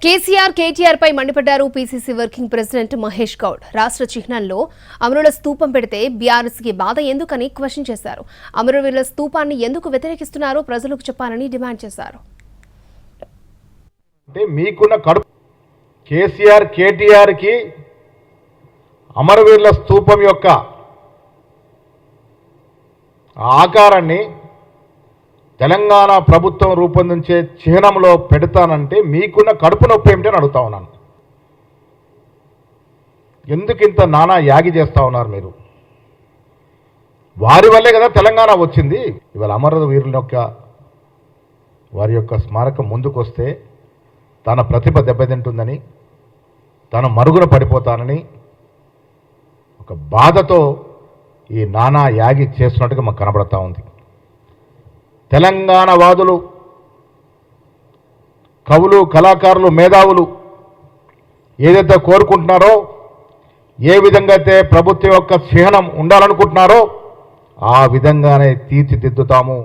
కేసీఆర్ కేటీఆర్ పై మండిపడ్డారు PCC working president Mahesh Goud. రాష్ట్ర చిహ్నంలో అమరుల స్తూపం పెడితే బీఆర్ఎస్ కి బాధ ఎందుకని క్వశ్చన్ చేశారు. అమరవీరుల స్తూపాన్ని ఎందుకు వ్యతిరేకిస్తున్నారో ప్రజలకు చెప్పాలని డిమాండ్ చేశారు. మీకున్న కడుపు కేసీఆర్ కేటీఆర్ కి అమరవీరుల స్తూపం యొక్క ఆకారాన్ని తెలంగాణ ప్రభుత్వం రూపొందించే చిహ్నంలో పెడతానంటే మీకున్న కడుపు నొప్పి ఏమిటని అడుగుతా ఉన్నాను. ఎందుకింత నానా యాగి చేస్తూ ఉన్నారు మీరు? వారి వల్లే కదా తెలంగాణ వచ్చింది. ఇవాళ అమరవీరుల యొక్క వారి యొక్క స్మారకం ముందుకొస్తే తన ప్రతిభ దెబ్బతింటుందని, తను మరుగున పడిపోతానని ఒక బాధతో ఈ నానా యాగి చేస్తున్నట్టుగా మాకు కనబడతా ఉంది. తెలంగాణ వాదులు, కవులు, కళాకారులు, మేధావులు ఏదైతే కోరుకుంటున్నారో, ఏ విధంగా అయితే ప్రభుత్వం యొక్క చిహ్నం ఉండాలనుకుంటున్నారో ఆ విధంగానే తీర్చిదిద్దుతాము.